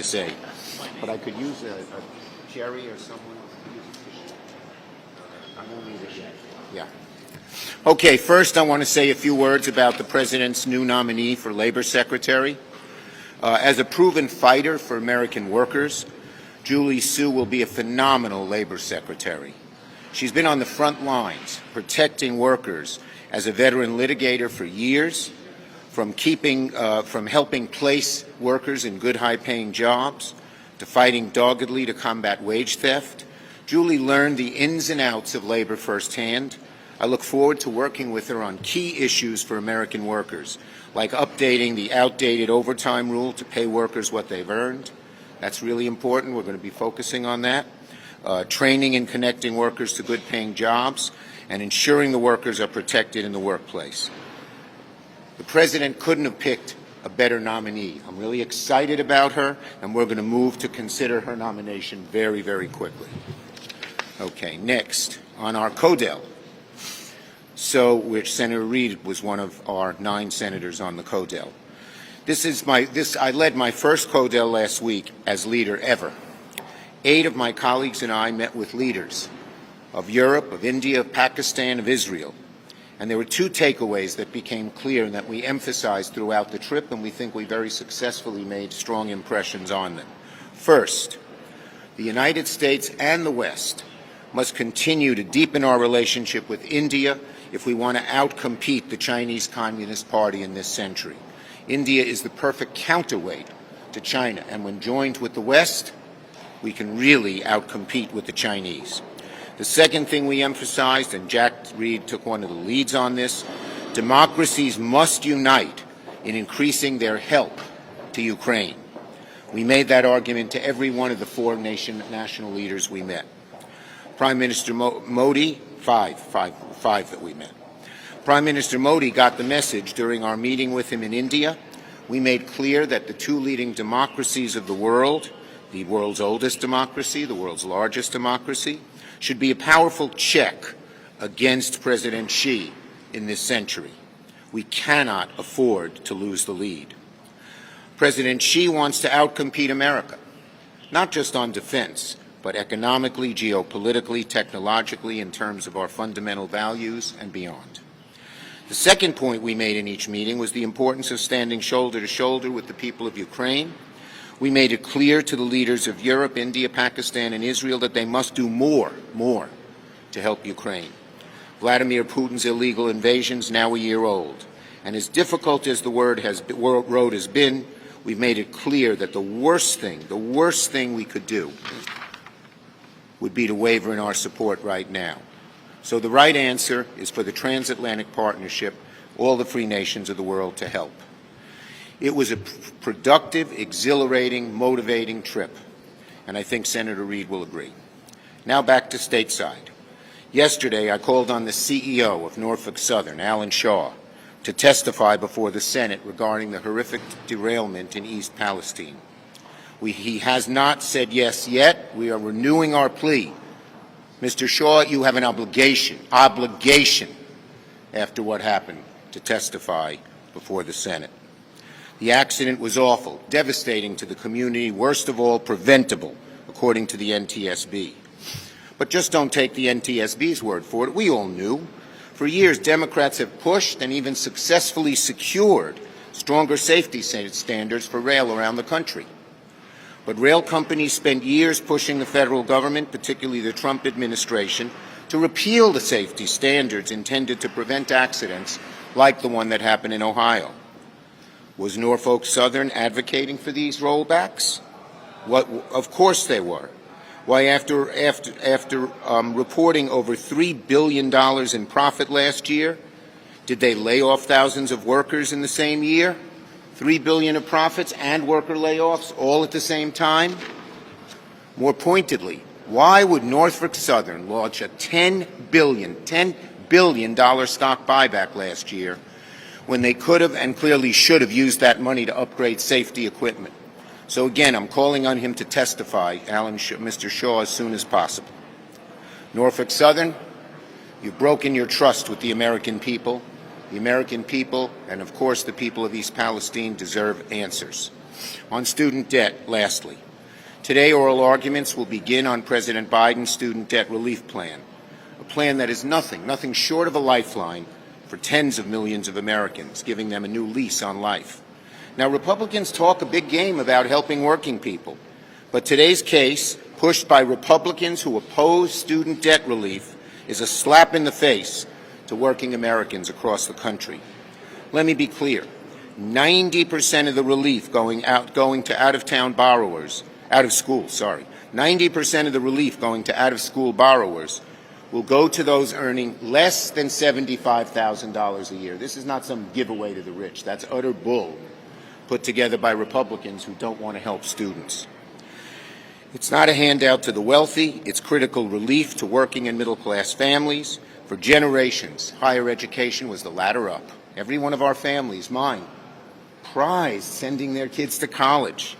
say. But I could use a cherry or someone else could use a tissue. I won't need it yet. Yeah. Okay, first I want to say a few words about the President's new nominee for Labor Secretary. As a proven fighter for American workers, Julie Su will be a phenomenal Labor Secretary. She's been on the front lines protecting workers as a veteran litigator for years, from helping place workers in good high-paying jobs, to fighting doggedly to combat wage theft. Julie learned the ins and outs of labor firsthand. I look forward to working with her on key issues for American workers, like updating the outdated overtime rule to pay workers what they've earned. That's really important. We're going to be focusing on that. Training and connecting workers to good-paying jobs, and ensuring the workers are protected in the workplace. The President couldn't have picked a better nominee. I'm really excited about her, and we're going to move to consider her nomination very, very quickly. Okay, next, on our CODEL. Which Senator Reid was one of our 9 senators on the CODEL. I led my first CODEL last week as leader ever. 8 of my colleagues and I met with leaders of Europe, of India, of Pakistan, of Israel. And there were 2 takeaways that became clear and that we emphasized throughout the trip, and we think we very successfully made strong impressions on them. First, the United States and the West must continue to deepen our relationship with India if we want to outcompete the Chinese Communist Party in this century. India is the perfect counterweight to China, and when joined with the West, we can really outcompete with the Chinese. The second thing we emphasized, and Jack Reed took one of the leads on this, democracies must unite in increasing their help to Ukraine. We made that argument to every one of the 4 national leaders we met. Prime Minister Modi, five that we met. Prime Minister Modi got the message during our meeting with him in India. We made clear that the 2 leading democracies of the world's oldest democracy, the world's largest democracy, should be a powerful check against President Xi in this century. We cannot afford to lose the lead. President Xi wants to outcompete America, not just on defense, but economically, geopolitically, technologically, in terms of our fundamental values and beyond. The second point we made in each meeting was the importance of standing shoulder to shoulder with the people of Ukraine. We made it clear to the leaders of Europe, India, Pakistan, and Israel that they must do more to help Ukraine. Vladimir Putin's illegal invasion is now a year old, and as difficult as the road has been, we've made it clear that the worst thing we could do would be to waver in our support right now. So the right answer is for the transatlantic partnership, all the free nations of the world, to help. It was a productive, exhilarating, motivating trip, and I think Senator Reid will agree. Now back to stateside. Yesterday, I called on the CEO of Norfolk Southern, Alan Shaw, to testify before the Senate regarding the horrific derailment in East Palestine. He has not said yes yet. We are renewing our plea. Mr. Shaw, you have an obligation after what happened to testify before the Senate. The accident was awful, devastating to the community, worst of all, preventable, according to the NTSB. But just don't take the NTSB's word for it. We all knew. For years, Democrats have pushed and even successfully secured stronger safety standards for rail around the country. But rail companies spent years pushing the federal government, particularly the Trump administration, to repeal the safety standards intended to prevent accidents like the one that happened in Ohio. Was Norfolk Southern advocating for these rollbacks? Of course they were. Why, after reporting over $3 billion in profit last year, did they lay off thousands of workers in the same year? $3 billion of profits and worker layoffs all at the same time? More pointedly, why would Norfolk Southern launch a $10 billion stock buyback last year when they could have and clearly should have used that money to upgrade safety equipment? So again, I'm calling on him to testify, Mr. Shaw, as soon as possible. Norfolk Southern, you've broken your trust with the American people. The American people, and of course the people of East Palestine, deserve answers. On student debt, lastly, today oral arguments will begin on President Biden's student debt relief plan, a plan that is nothing short of a lifeline for tens of millions of Americans, giving them a new lease on life. Now, Republicans talk a big game about helping working people, but today's case, pushed by Republicans who oppose student debt relief, is a slap in the face to working Americans across the country. Let me be clear. 90% of the relief going to out-of-town borrowers, out of school, 90% of the relief going to out-of-school borrowers will go to those earning less than $75,000 a year. This is not some giveaway to the rich. That's utter bull put together by Republicans who don't want to help students. It's not a handout to the wealthy. It's critical relief to working and middle-class families. For generations, higher education was the ladder up. Every one of our families, mine, prized sending their kids to college,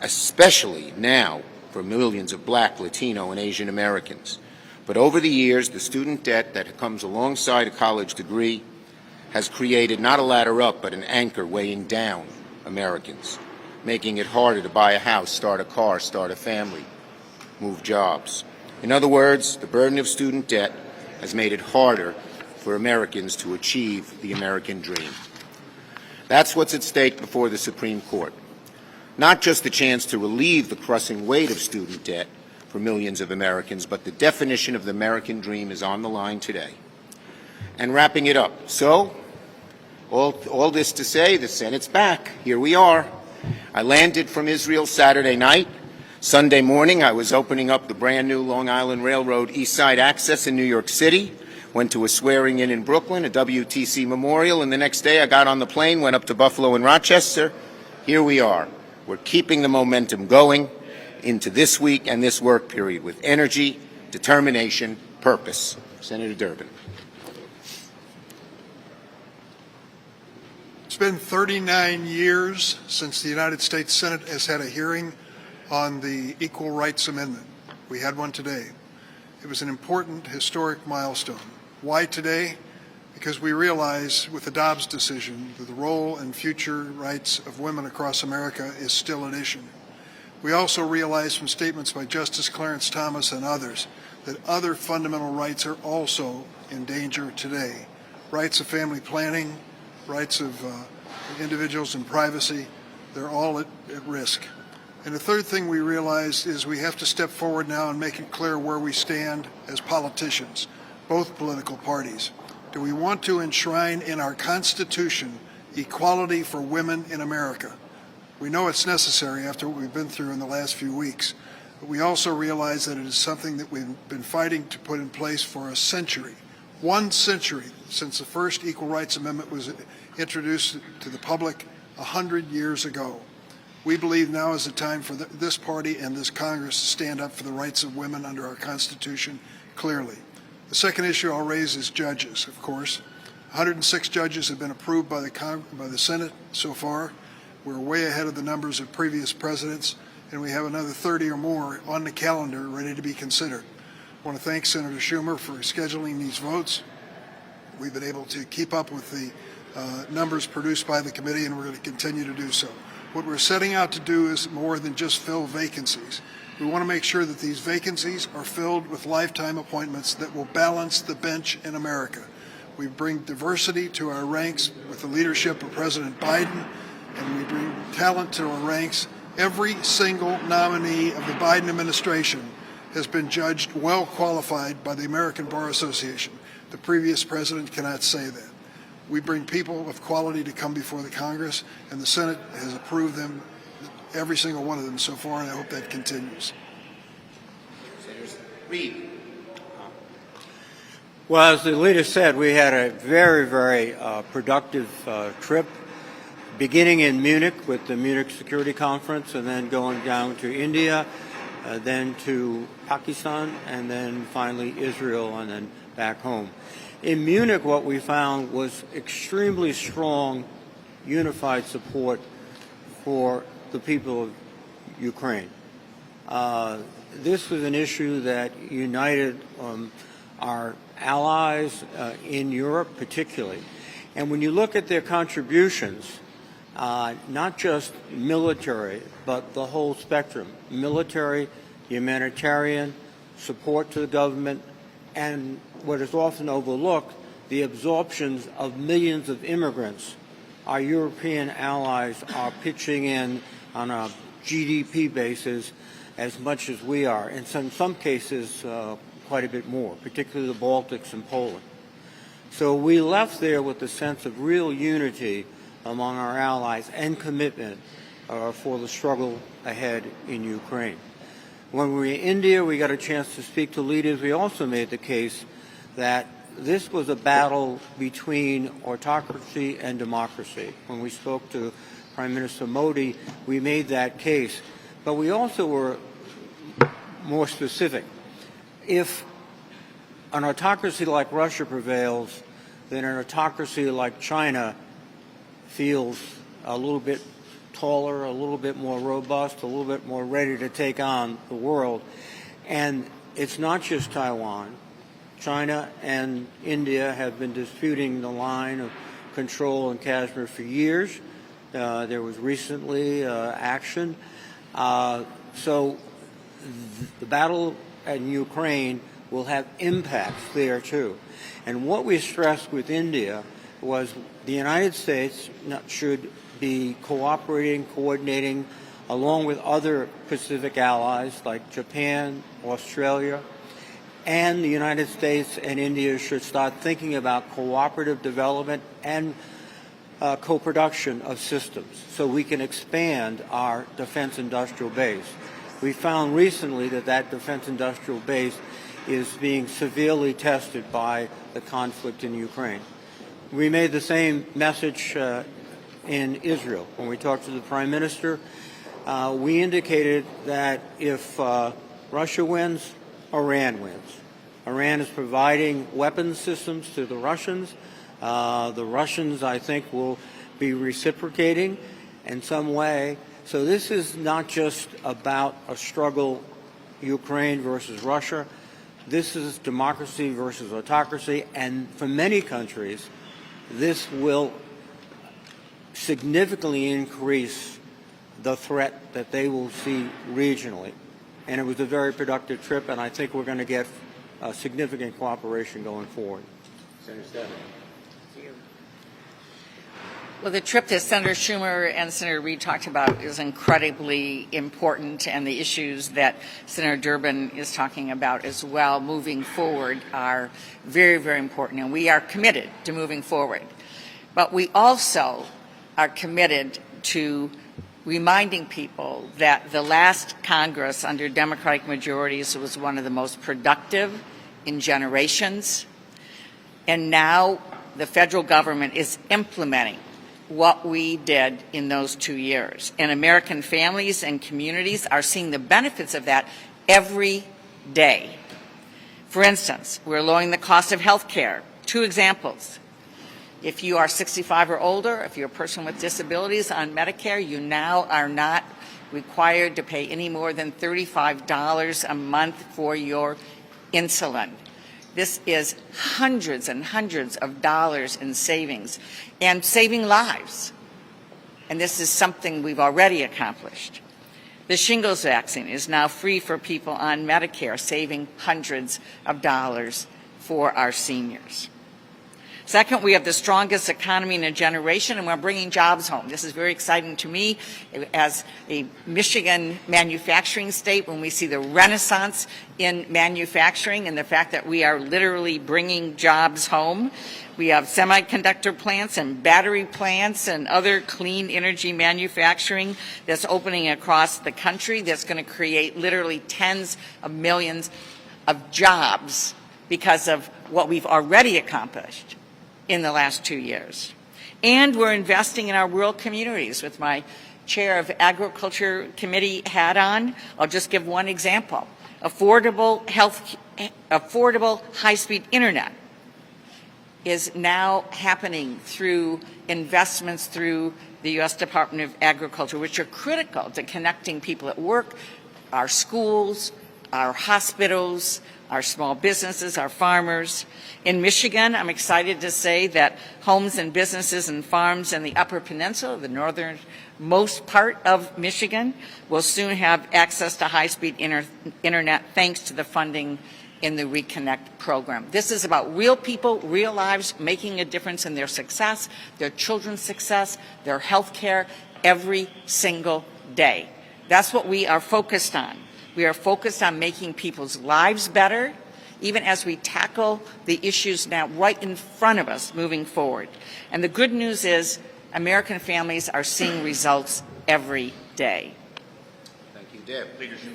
especially now for millions of Black, Latino, and Asian Americans. But over the years, the student debt that comes alongside a college degree has created not a ladder up, but an anchor weighing down Americans, making it harder to buy a house, start a car, start a family, move jobs. In other words, the burden of student debt has made it harder for Americans to achieve the American dream. That's what's at stake before the Supreme Court. Not just the chance to relieve the crushing weight of student debt for millions of Americans, but the definition of the American dream is on the line today. And wrapping it up. So, all this to say, the Senate's back. Here we are. I landed from Israel Saturday night. Sunday morning, I was opening up the brand new Long Island Railroad East Side Access in New York City. Went to a swearing-in in Brooklyn, a WTC memorial, and the next day I got on the plane, went up to Buffalo and Rochester. Here we are. We're keeping the momentum going into this week and this work period with energy, determination, purpose. Senator Durbin. It's been 39 years since the United States Senate has had a hearing on the Equal Rights Amendment. We had one today. It was an important historic milestone. Why today? Because we realize with the Dobbs decision that the role and future rights of women across America is still an issue. We also realize from statements by Justice Clarence Thomas and others that other fundamental rights are also in danger today. Rights of family planning, rights of individuals in privacy, they're all at risk. And the third thing we realize is we have to step forward now and make it clear where we stand as politicians, both political parties. Do we want to enshrine in our Constitution equality for women in America? We know it's necessary after what we've been through in the last few weeks, but we also realize that it is something that we've been fighting to put in place for a century. 1 century since the first Equal Rights Amendment was introduced to the public 100 years ago. We believe now is the time for this party and this Congress to stand up for the rights of women under our Constitution clearly. The second issue I'll raise is judges, of course. 106 judges have been approved by the Senate so far. We're way ahead of the numbers of previous presidents, and we have another 30 or more on the calendar ready to be considered. I want to thank Senator Schumer for scheduling these votes. We've been able to keep up with the numbers produced by the committee, and we're going to continue to do so. What we're setting out to do is more than just fill vacancies. We want to make sure that these vacancies are filled with lifetime appointments that will balance the bench in America. We bring diversity to our ranks with the leadership of President Biden, and we bring talent to our ranks. Every single nominee of the Biden administration has been judged well qualified by the American Bar Association. The previous president cannot say that. We bring people of quality to come before the Congress, and the Senate has approved them, every single one of them so far, and I hope that continues. Reid. Well, as the leader said, we had a very productive trip, beginning in Munich with the Munich Security Conference, and then going down to India, then to Pakistan, and then finally Israel, and then back home. In Munich, what we found was extremely strong, unified support for the people of Ukraine. This was an issue that united our allies in Europe particularly. And when you look at their contributions, not just military, but the whole spectrum: military, humanitarian, support to the government, and what is often overlooked, the absorptions of millions of immigrants. Our European allies are pitching in on a GDP basis as much as we are, and in some cases quite a bit more, particularly the Baltics and Poland. So we left there with a sense of real unity among our allies and commitment for the struggle ahead in Ukraine. When we were in India, we got a chance to speak to leaders. We also made the case that this was a battle between autocracy and democracy. When we spoke to Prime Minister Modi, we made that case. But we also were more specific. If an autocracy like Russia prevails, then an autocracy like China feels a little bit taller, a little bit more robust, a little bit more ready to take on the world. And it's not just Taiwan. China and India have been disputing the line of control in Kashmir for years. There was recently action. So the battle in Ukraine will have impacts there too. And what we stressed with India was the United States should be cooperating, coordinating, along with other Pacific allies like Japan, Australia, and the United States and India should start thinking about cooperative development and co-production of systems so we can expand our defense industrial base. We found recently that that defense industrial base is being severely tested by the conflict in Ukraine. We made the same message in Israel. When we talked to the Prime Minister, we indicated that if Russia wins, Iran wins. Iran is providing weapons systems to the Russians. The Russians, I think, will be reciprocating in some way. So this is not just about a struggle, Ukraine versus Russia. This is democracy versus autocracy. And for many countries, this will significantly increase the threat that they will see regionally. And it was a very productive trip, and I think we're going to get significant cooperation going forward. Senator Stebbins. Well, the trip that Senator Schumer and Senator Reid talked about is incredibly important, and the issues that Senator Durbin is talking about as well moving forward are very, very important, and we are committed to moving forward. But we also are committed to reminding people that the last Congress under Democratic majorities was one of the most productive in generations, and now the federal government is implementing what we did in those 2 years. And American families and communities are seeing the benefits of that every day. For instance, we're lowering the cost of health care. 2 examples. If you are 65 or older, if you're a person with disabilities on Medicare, you now are not required to pay any more than $35 a month for your insulin. This is hundreds and hundreds of dollars in savings and saving lives. And this is something we've already accomplished. The shingles vaccine is now free for people on Medicare, saving hundreds of dollars for our seniors. Second, we have the strongest economy in a generation, and we're bringing jobs home. This is very exciting to me as a Michigan manufacturing state when we see the renaissance in manufacturing and the fact that we are literally bringing jobs home. We have semiconductor plants and battery plants and other clean energy manufacturing that's opening across the country that's going to create literally tens of millions of jobs because of what we've already accomplished in the last 2 years. And we're investing in our rural communities with my chair of agriculture committee hat on. I'll just give one example. Affordable high-speed internet is now happening through investments through the U.S. Department of Agriculture, which are critical to connecting people at work, our schools, our hospitals, our small businesses, our farmers. In Michigan, I'm excited to say that homes and businesses and farms in the Upper Peninsula, the northernmost part of Michigan, will soon have access to high-speed internet thanks to the funding in the Reconnect program. This is about real people, real lives, making a difference in their success, their children's success, their health care every single day. That's what we are focused on. We are focused on making people's lives better, even as we tackle the issues now right in front of us moving forward. And the good news is American families are seeing results every day. Thank you, Deb.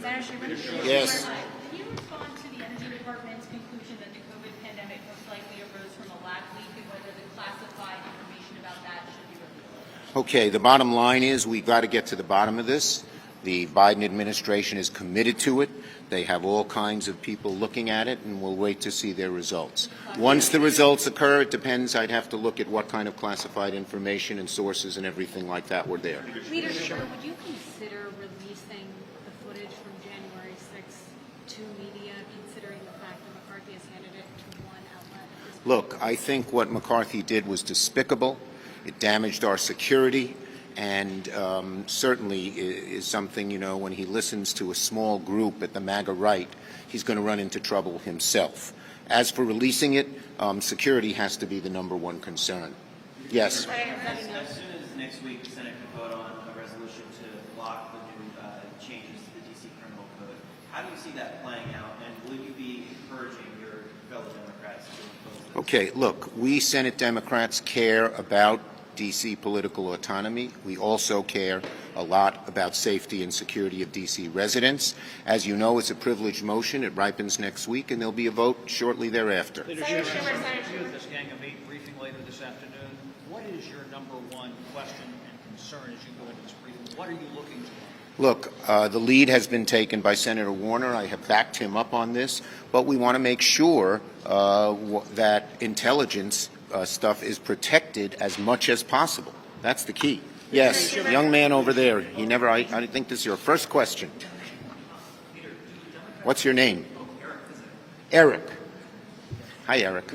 Senator Yes. Can you respond to the Energy Department's conclusion that the COVID pandemic most likely arose from a lag leak and whether the classified information about that should be revealed? Okay, the bottom line is we've got to get to the bottom of this. The Biden administration is committed to it. They have all kinds of people looking at it, and we'll wait to see their results. Once the results occur, it depends. I'd have to look at what kind of classified information and sources and everything like that were there. Leader Schumer, would you consider releasing the footage from January 6th to media, considering the fact that McCarthy has handed it to one outlet? Look, I think what McCarthy did was despicable. It damaged our security. And certainly is something, you know, when he listens to a small group at the MAGA right, he's going to run into trouble himself. As for releasing it, security has to be the #1 concern. Yes? As soon as next week the Senate can vote on a resolution to block the new changes to the D.C. criminal code, how do you see that playing out, and will you be encouraging your fellow Democrats to oppose this? Okay, look, we Senate Democrats care about D.C. political autonomy. We also care a lot about safety and security of D.C. residents. As you know, it's a privileged motion. It ripens next week, and there'll be a vote shortly thereafter. Leader Schumer, this Gang of 8 briefing later this afternoon. What is your #1 question and concern as you go into this briefing? What are you looking to? Look, the lead has been taken by Senator Warner. I have backed him up on this, but we want to make sure that intelligence stuff is protected as much as possible. That's the key. Yes, young man over there. I think this is your first question. What's your name? Eric. Hi, Eric.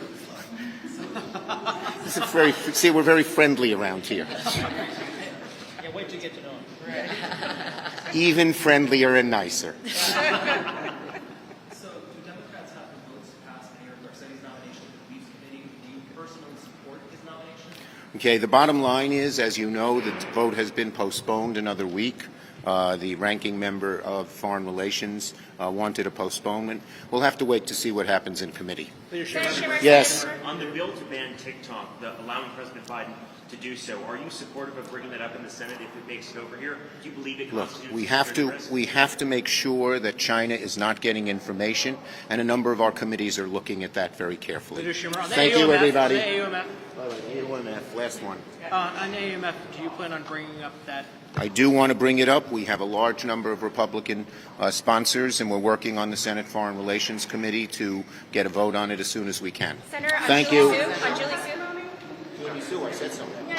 This is we're very friendly around here. Can't wait to get to know him. Even friendlier and nicer. So, do Democrats have the votes to pass Mayor Garcetti's nomination to the Police Committee? Do you personally support his nomination? Okay, the bottom line is, as you know, the vote has been postponed another week. The ranking member of Foreign Relations wanted a postponement. We'll have to wait to see what happens in committee. Yes. On the bill to ban TikTok, allowing President Biden to do so, are you supportive of bringing that up in the Senate if it makes it over here? Do you believe it Look, constitutes we a have security to risk? we have to make sure that China is not getting information, and a number of our committees are looking at that very carefully. Leader Schumer, on the Thank you, AUMF, everybody. On the AUMF, AUMF, last one. on the AUMF, do you plan on bringing up that? I do want to bring it up. We have a large number of Republican sponsors, and we're working on the Senate Foreign Relations Committee to get a vote on it as soon as we can. Senator, Thank you. On Julie Sue? Julie Sue, I said something. No.